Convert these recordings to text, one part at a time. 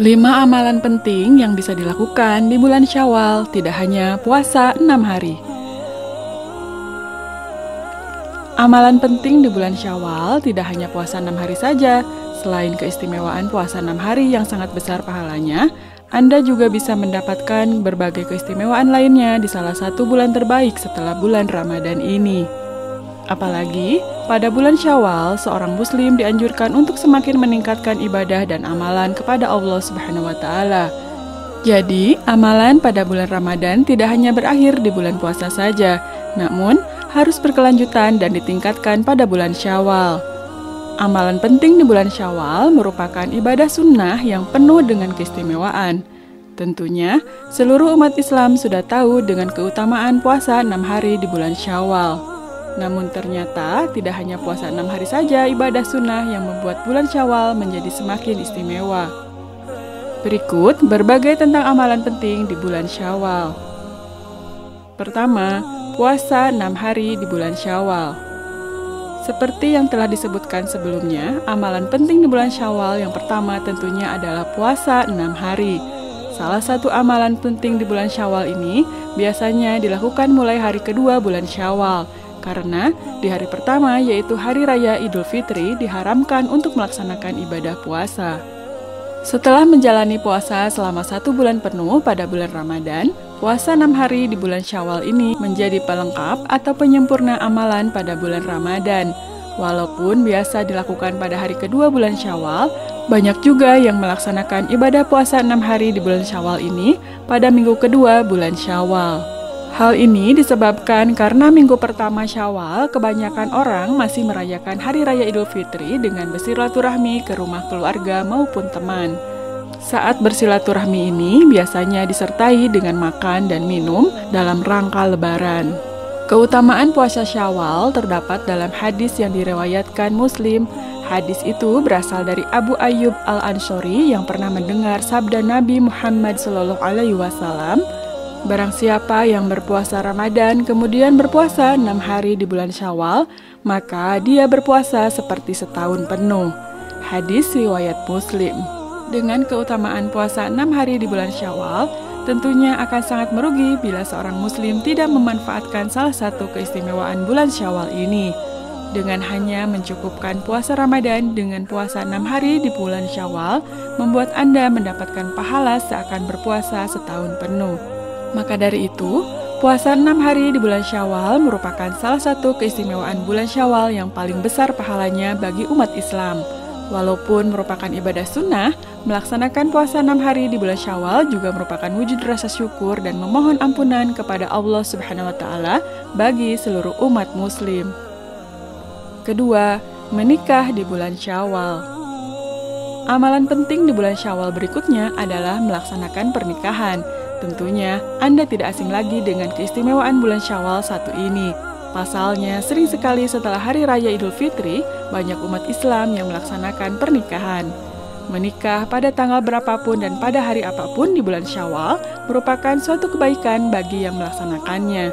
5 amalan penting yang bisa dilakukan di bulan Syawal, tidak hanya puasa 6 hari. Amalan penting di bulan Syawal tidak hanya puasa 6 hari saja. Selain keistimewaan puasa 6 hari yang sangat besar pahalanya, Anda juga bisa mendapatkan berbagai keistimewaan lainnya di salah satu bulan terbaik setelah bulan Ramadan ini. Apalagi, pada bulan Syawal, seorang muslim dianjurkan untuk semakin meningkatkan ibadah dan amalan kepada Allah Subhanahu wa Ta'ala. Jadi, amalan pada bulan Ramadan tidak hanya berakhir di bulan puasa saja, namun harus berkelanjutan dan ditingkatkan pada bulan Syawal. Amalan penting di bulan Syawal merupakan ibadah sunnah yang penuh dengan keistimewaan. Tentunya, seluruh umat Islam sudah tahu dengan keutamaan puasa 6 hari di bulan Syawal. Namun ternyata tidak hanya puasa 6 hari saja ibadah sunnah yang membuat bulan Syawal menjadi semakin istimewa. Berikut berbagai tentang amalan penting di bulan Syawal. Pertama, puasa 6 hari di bulan Syawal. Seperti yang telah disebutkan sebelumnya, amalan penting di bulan Syawal yang pertama tentunya adalah puasa 6 hari. Salah satu amalan penting di bulan Syawal ini biasanya dilakukan mulai hari kedua bulan Syawal. Karena di hari pertama yaitu Hari Raya Idul Fitri diharamkan untuk melaksanakan ibadah puasa. Setelah menjalani puasa selama 1 bulan penuh pada bulan Ramadan, puasa 6 hari di bulan Syawal ini menjadi pelengkap atau penyempurna amalan pada bulan Ramadan. Walaupun biasa dilakukan pada hari kedua bulan Syawal, banyak juga yang melaksanakan ibadah puasa 6 hari di bulan Syawal ini pada minggu kedua bulan Syawal. Hal ini disebabkan karena minggu pertama Syawal, kebanyakan orang masih merayakan Hari Raya Idul Fitri dengan bersilaturahmi ke rumah keluarga maupun teman. Saat bersilaturahmi ini biasanya disertai dengan makan dan minum dalam rangka Lebaran. Keutamaan puasa Syawal terdapat dalam hadis yang direwayatkan Muslim. Hadis itu berasal dari Abu Ayyub Al-Ansori yang pernah mendengar sabda Nabi Muhammad SAW. Barang siapa yang berpuasa Ramadan kemudian berpuasa 6 hari di bulan Syawal, maka dia berpuasa seperti setahun penuh. Hadis riwayat Muslim. Dengan keutamaan puasa 6 hari di bulan Syawal, tentunya akan sangat merugi bila seorang muslim tidak memanfaatkan salah satu keistimewaan bulan Syawal ini. Dengan hanya mencukupkan puasa Ramadan dengan puasa 6 hari di bulan Syawal, membuat Anda mendapatkan pahala seakan berpuasa setahun penuh. Maka dari itu, puasa 6 hari di bulan Syawal merupakan salah satu keistimewaan bulan Syawal yang paling besar pahalanya bagi umat Islam. Walaupun merupakan ibadah sunnah, melaksanakan puasa 6 hari di bulan Syawal juga merupakan wujud rasa syukur dan memohon ampunan kepada Allah Subhanahu wa Ta'ala bagi seluruh umat Muslim. Kedua, menikah di bulan Syawal. Amalan penting di bulan Syawal berikutnya adalah melaksanakan pernikahan. Tentunya, Anda tidak asing lagi dengan keistimewaan bulan Syawal satu ini. Pasalnya, sering sekali setelah Hari Raya Idul Fitri, banyak umat Islam yang melaksanakan pernikahan. Menikah pada tanggal berapapun dan pada hari apapun di bulan Syawal merupakan suatu kebaikan bagi yang melaksanakannya.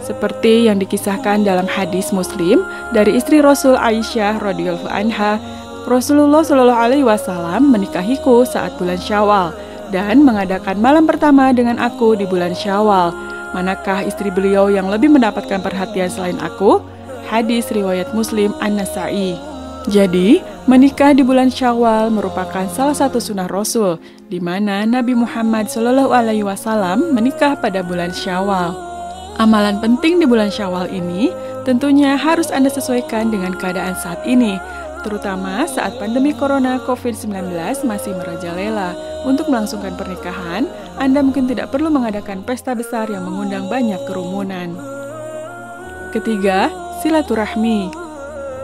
Seperti yang dikisahkan dalam hadis Muslim dari istri Rasul Aisyah radhiyallahu anha, Rasulullah SAW menikahiku saat bulan Syawal dan mengadakan malam pertama dengan aku di bulan Syawal. Manakah istri beliau yang lebih mendapatkan perhatian selain aku? Hadis riwayat Muslim An-Nasa'i. Jadi, menikah di bulan Syawal merupakan salah satu sunnah Rasul, di mana Nabi Muhammad SAW menikah pada bulan Syawal. Amalan penting di bulan Syawal ini tentunya harus Anda sesuaikan dengan keadaan saat ini, terutama saat pandemi Corona COVID-19 masih merajalela. Untuk melangsungkan pernikahan, Anda mungkin tidak perlu mengadakan pesta besar yang mengundang banyak kerumunan. Ketiga, silaturahmi.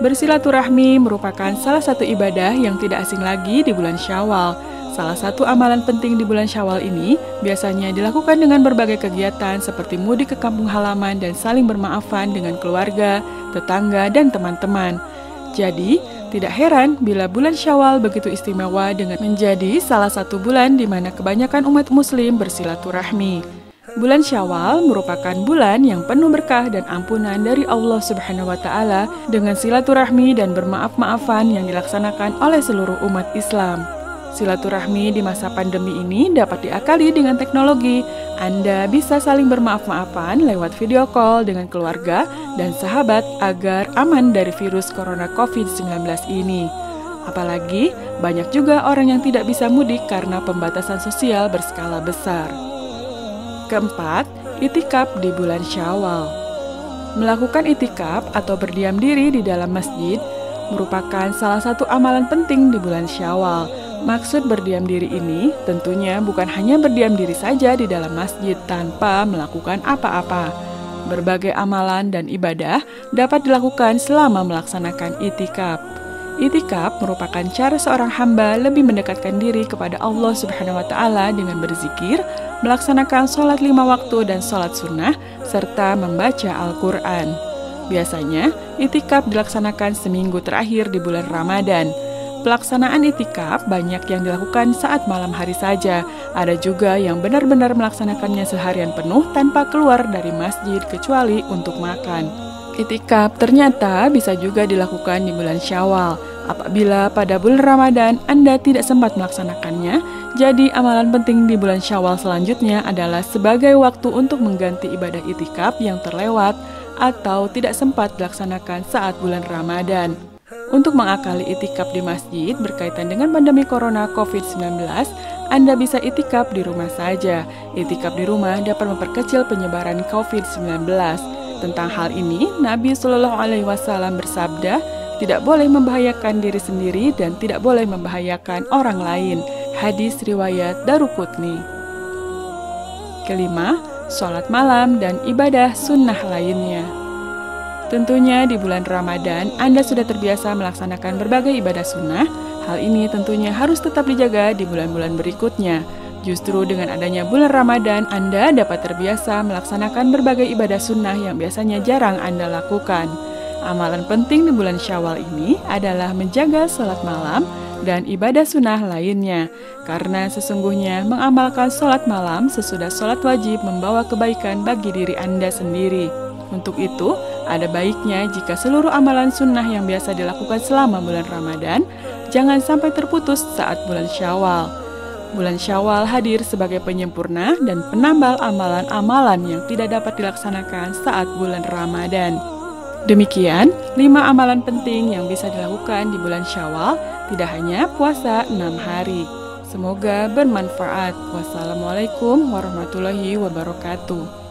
Bersilaturahmi merupakan salah satu ibadah yang tidak asing lagi di bulan Syawal. Salah satu amalan penting di bulan Syawal ini biasanya dilakukan dengan berbagai kegiatan seperti mudik ke kampung halaman dan saling bermaafan dengan keluarga, tetangga, dan teman-teman. Jadi, tidak heran bila bulan Syawal begitu istimewa dengan menjadi salah satu bulan di mana kebanyakan umat muslim bersilaturahmi. Bulan Syawal merupakan bulan yang penuh berkah dan ampunan dari Allah Subhanahu wa Ta'ala dengan silaturahmi dan bermaaf-maafan yang dilaksanakan oleh seluruh umat Islam. Silaturahmi di masa pandemi ini dapat diakali dengan teknologi. Anda bisa saling bermaaf-maafan lewat video call dengan keluarga dan sahabat agar aman dari virus corona COVID-19 ini. Apalagi banyak juga orang yang tidak bisa mudik karena pembatasan sosial berskala besar. Keempat, itikaf di bulan Syawal. Melakukan itikaf atau berdiam diri di dalam masjid merupakan salah satu amalan penting di bulan Syawal. Maksud berdiam diri ini tentunya bukan hanya berdiam diri saja di dalam masjid tanpa melakukan apa-apa. Berbagai amalan dan ibadah dapat dilakukan selama melaksanakan itikaf. Itikaf merupakan cara seorang hamba lebih mendekatkan diri kepada Allah Subhanahu wa Ta'ala dengan berzikir, melaksanakan sholat 5 waktu dan sholat sunnah, serta membaca Al-Quran. Biasanya, itikaf dilaksanakan seminggu terakhir di bulan Ramadan. Pelaksanaan itikaf banyak yang dilakukan saat malam hari saja. Ada juga yang benar-benar melaksanakannya seharian penuh tanpa keluar dari masjid kecuali untuk makan. Itikaf ternyata bisa juga dilakukan di bulan Syawal. Apabila pada bulan Ramadan Anda tidak sempat melaksanakannya, jadi amalan penting di bulan Syawal selanjutnya adalah sebagai waktu untuk mengganti ibadah itikaf yang terlewat atau tidak sempat dilaksanakan saat bulan Ramadan. Untuk mengakali itikaf di masjid berkaitan dengan pandemi corona COVID-19, Anda bisa itikaf di rumah saja. Itikaf di rumah dapat memperkecil penyebaran COVID-19. Tentang hal ini, Nabi Shallallahu Alaihi Wasallam bersabda, tidak boleh membahayakan diri sendiri dan tidak boleh membahayakan orang lain. Hadis riwayat Daruqutni. Kelima, sholat malam dan ibadah sunnah lainnya. Tentunya di bulan Ramadan, Anda sudah terbiasa melaksanakan berbagai ibadah sunnah. Hal ini tentunya harus tetap dijaga di bulan-bulan berikutnya. Justru dengan adanya bulan Ramadan, Anda dapat terbiasa melaksanakan berbagai ibadah sunnah yang biasanya jarang Anda lakukan. Amalan penting di bulan Syawal ini adalah menjaga sholat malam dan ibadah sunnah lainnya. Karena sesungguhnya mengamalkan sholat malam sesudah sholat wajib membawa kebaikan bagi diri Anda sendiri. Untuk itu, ada baiknya jika seluruh amalan sunnah yang biasa dilakukan selama bulan Ramadan, jangan sampai terputus saat bulan Syawal. Bulan Syawal hadir sebagai penyempurna dan penambal amalan-amalan yang tidak dapat dilaksanakan saat bulan Ramadan. Demikian, 5 amalan penting yang bisa dilakukan di bulan Syawal, tidak hanya puasa 6 hari. Semoga bermanfaat. Wassalamualaikum warahmatullahi wabarakatuh.